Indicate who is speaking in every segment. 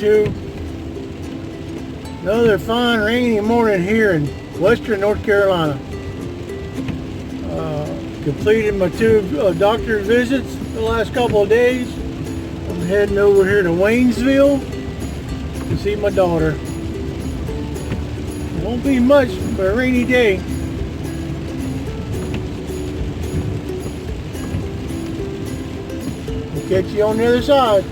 Speaker 1: to another fine rainy morning here in western North Carolina. Completed my 2 doctor visits the last couple of days. I'm heading over here to Waynesville to see my daughter. It won't be much, but a rainy day. We'll catch you on the other side.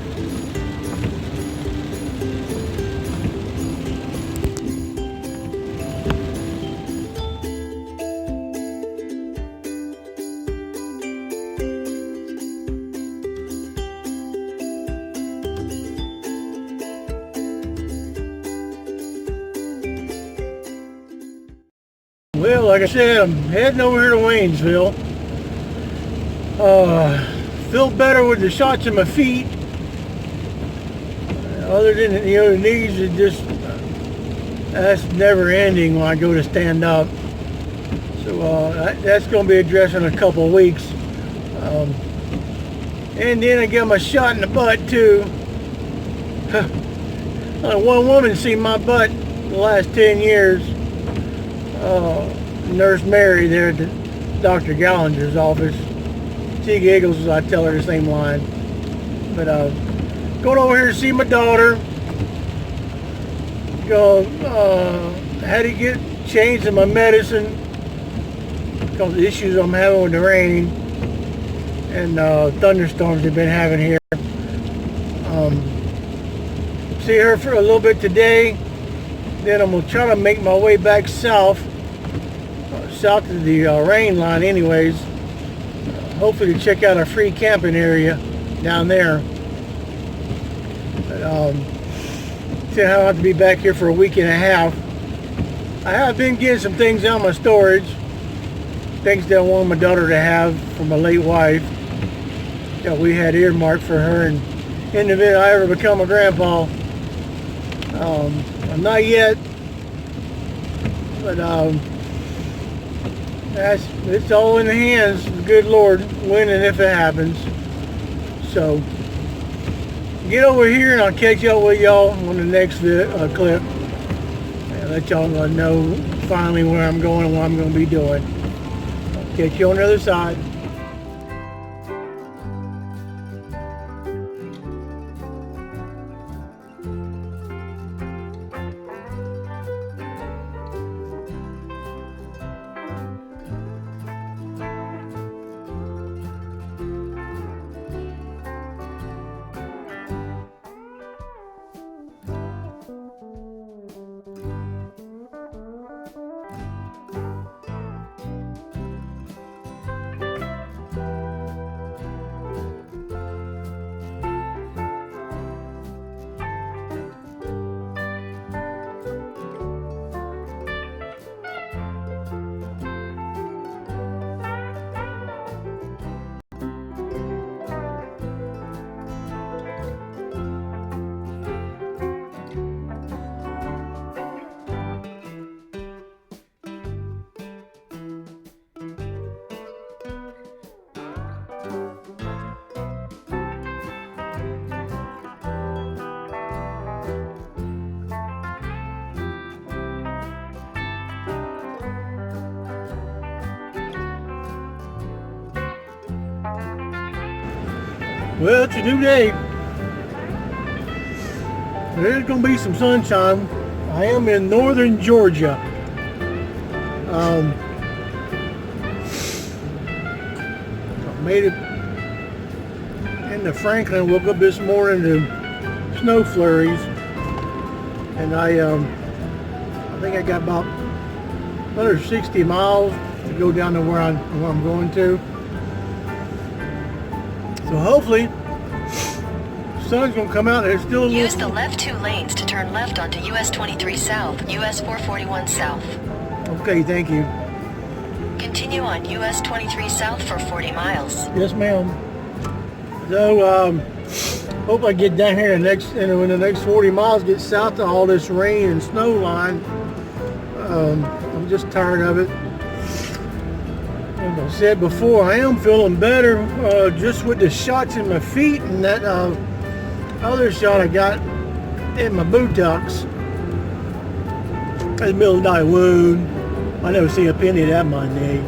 Speaker 1: Well, like I said, I'm heading over here to Waynesville. Feel better with the shots in my feet. Other than the knees, it just that's never ending when I go to stand up. So that's going to be addressed in a couple of weeks. And then I get my shot in the butt too. One woman seen my butt the last 10 years. Nurse Mary there at Dr. Gallinger's office. She giggles as I tell her the same line. But going over here to see my daughter. Had to get changed in my medicine because of the issues I'm having with the rain and thunderstorms they've been having here. See her for a little bit today. Then I'm going to try to make my way back south of the rain line anyways. Hopefully to check out a free camping area down there. But see, I'll have to be back here for a week and a half. I have been getting some things out of my storage. Things that I wanted my daughter to have from my late wife that we had earmarked for her and in the event I ever become a grandpa. I'm not yet, but it's all in the hands of the good Lord when and if it happens. So get over here and I'll catch up with y'all on the next clip and let y'all know finally where I'm going and what I'm going to be doing. I'll catch you on the other side. Well, it's a new day. There's going to be some sunshine. I am in northern Georgia. I made it into Franklin. Woke up this morning to snow flurries, and I think I got about another 60 miles to go down to where I'm going to. So hopefully, the sun's going to come out. There's still a little...
Speaker 2: Use the left 2 lanes to turn left onto US 23 South, US 441 South.
Speaker 1: Okay, thank you.
Speaker 2: Continue on US 23 South for 40 miles.
Speaker 1: Yes, ma'am. So, hope I get down here in the next 40 miles, get south of all this rain and snow line. I'm just tired of it. Like I said before, I am feeling better just with the shots in my feet and that other shot I got in my buttocks. That's a middle of the night wound. I never see a penny of that in my knee.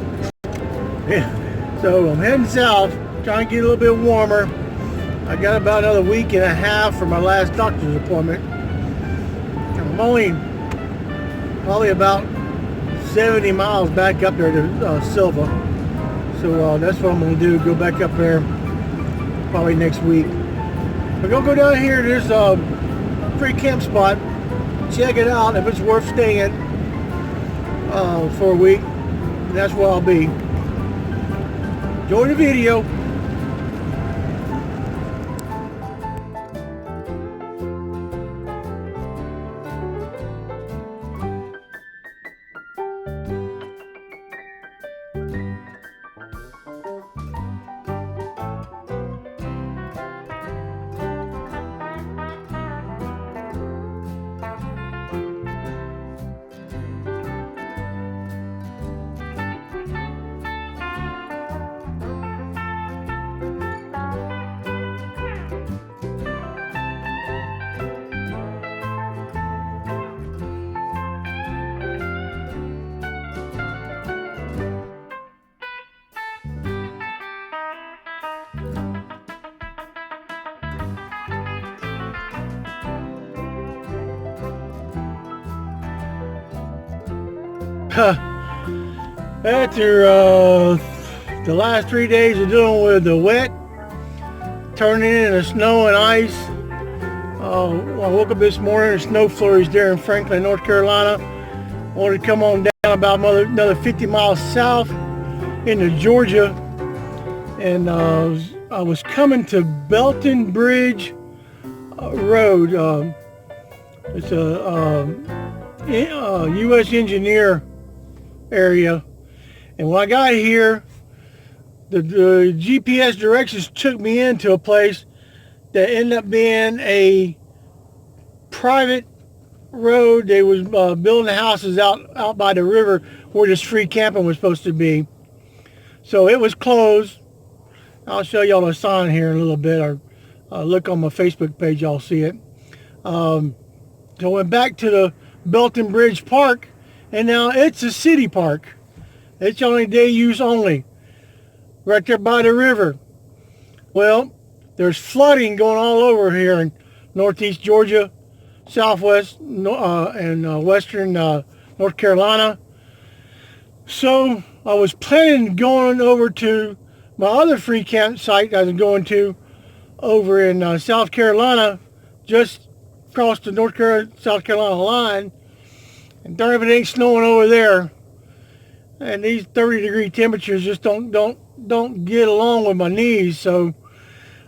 Speaker 1: Yeah. So I'm heading south, trying to get a little bit warmer. I got about another week and a half for my last doctor's appointment. I'm only probably about 70 miles back up there to Silva. So that's what I'm going to do, go back up there probably next week. We're going to go down here to this free camp spot, check it out if it's worth staying for a week. And that's where I'll be. Enjoy the video. After the last 3 days of dealing with the wet, turning into snow and ice, I woke up this morning, snow flurries there in Franklin, North Carolina. Wanted to come on down about another 50 miles south into Georgia, and I was coming to Belton Bridge Road. It's a U.S. engineer area, and when I got here, the GPS directions took me into a place that ended up being a private road. They was building houses out by the river where this free camping was supposed to be. So it was closed. I'll show y'all the sign here in a little bit, or look on my Facebook page, y'all see it. So I went back to the Belton Bridge Park, and now it's a city park. It's only day use only, right there by the river. Well, there's flooding going all over here in northeast Georgia, southwest and western North Carolina. So I was planning on going over to my other free campsite I was going to over in South Carolina, just across the South Carolina line. And darn if it ain't snowing over there. And these 30-degree temperatures just don't get along with my knees. So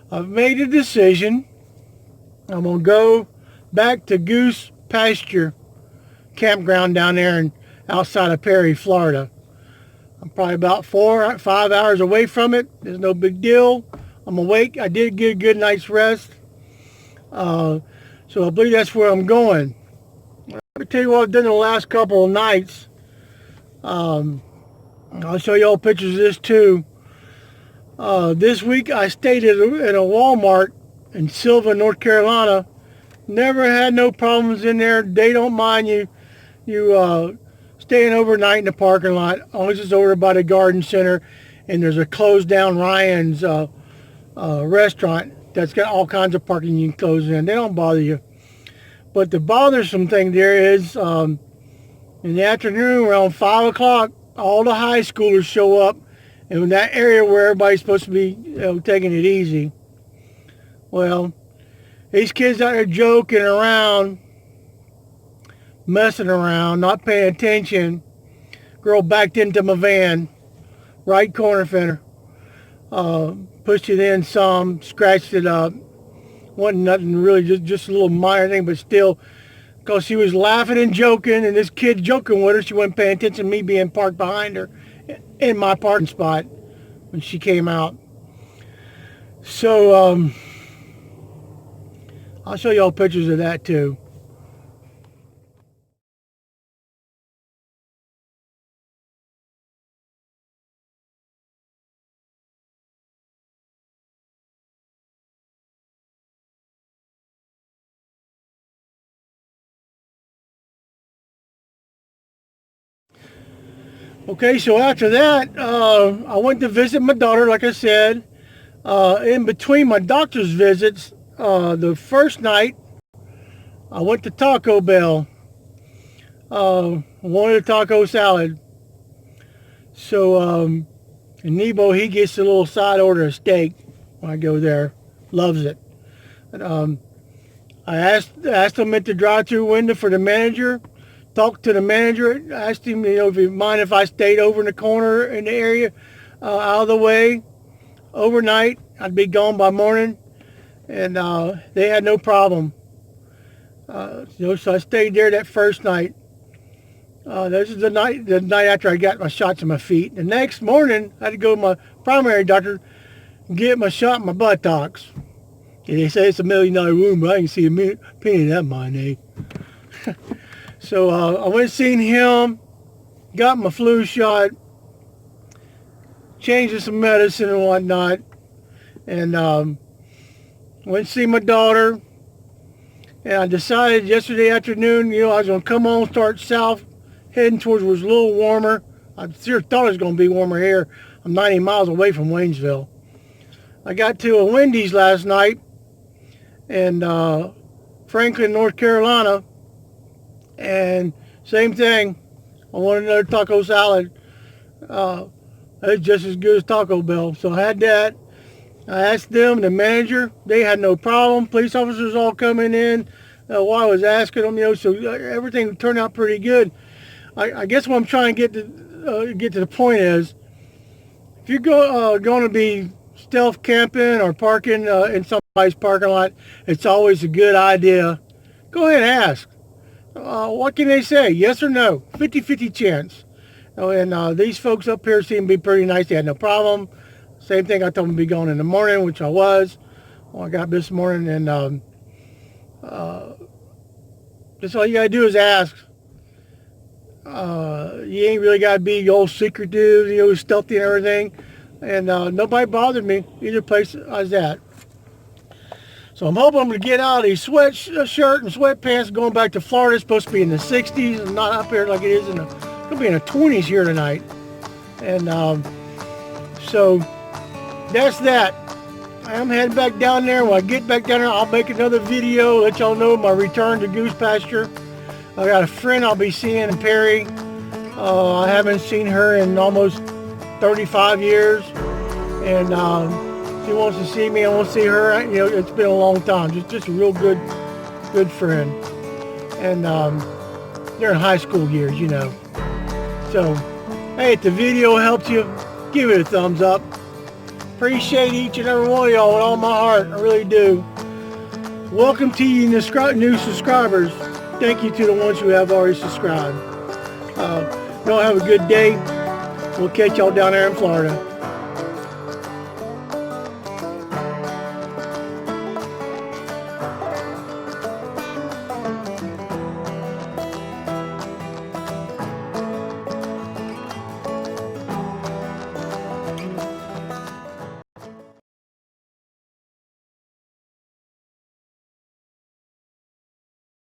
Speaker 1: I've made a decision. I'm gonna go back to Goose Pasture campground down there outside of Perry, Florida. I'm probably about 4 or 5 hours away from it. There's no big deal. I'm awake. I did get a good night's rest. So I believe that's where I'm going. Let me tell you what I've done the last couple of nights. I'll show you all pictures of this too. This week I stayed at a Walmart in Silva, North Carolina. Never had no problems in there. They don't mind you staying overnight in the parking lot, as long as it's over by the garden center, and there's a closed down Ryan's restaurant that's got all kinds of parking you can close in. They don't bother you. But the bothersome thing there is in the afternoon around 5 o'clock, all the high schoolers show up in that area where everybody's supposed to be taking it easy. Well, these kids out there joking around, messing around, not paying attention. Girl backed into my van, right corner fender. Pushed it in some, scratched it up. Wasn't nothing really, just a little minor thing, but still, because she was laughing and joking, and this kid joking with her, she wasn't paying attention to me being parked behind her in my parking spot when she came out. So I'll show y'all pictures of that too. Okay, so after that, I went to visit my daughter, like I said. In between my doctor's visits, the first night, I went to Taco Bell. Wanted a taco salad. So, Nebo, he gets a little side order of steak when I go there. Loves it. And, I asked him at the drive-thru window for the manager. Talked to the manager. Asked him, if he'd mind if I stayed over in the corner in the area, out of the way, overnight. I'd be gone by morning, and they had no problem. So I stayed there that first night. This is the night after I got my shots in my feet. The next morning, I had to go to my primary doctor and get my shot in my buttocks. And they say it's $1 million wound, but I can see a penny in that mine, eh? So I went and seen him, got my flu shot, changed some medicine and whatnot, and went and see my daughter. And I decided yesterday afternoon, I was going to come on, start south, heading towards where it was a little warmer. I sure thought it was going to be warmer here. I'm 90 miles away from Waynesville. I got to a Wendy's last night in Franklin, North Carolina, and same thing. I wanted another taco salad. It's just as good as Taco Bell. So I had that. I asked them, the manager, they had no problem. Police officers all coming in while I was asking them, so everything turned out pretty good. I guess what I'm trying to get to the point is, if you're going to be stealth camping or parking in somebody's parking lot, it's always a good idea. Go ahead and ask. What can they say? Yes or no? 50-50 chance. And these folks up here seem to be pretty nice. They had no problem. Same thing, I told them to be going in the morning, which I was. Well, I got this morning, and just all you got to do is ask. You ain't really got to be all secretive, stealthy and everything. And nobody bothered me either place I was at. So I'm hoping I'm going to get out of these sweatshirt and sweatpants going back to Florida. It's supposed to be in the 60s and not up here like it is it's going to be in the 20s here tonight. And so that's that. I'm heading back down there. When I get back down there, I'll make another video, let y'all know my return to goose pasture. I got a friend I'll be seeing in Perry. I haven't seen her in almost 35 years. And she wants to see me. I want to see her. It's been a long time. Just a real good friend. And they're in high school years, So, hey, if the video helped you, give it a thumbs up. Appreciate each and every one of y'all with all my heart. I really do. Welcome to you new subscribers. Thank you to the ones who have already subscribed. Y'all have a good day. We'll catch y'all down there in Florida.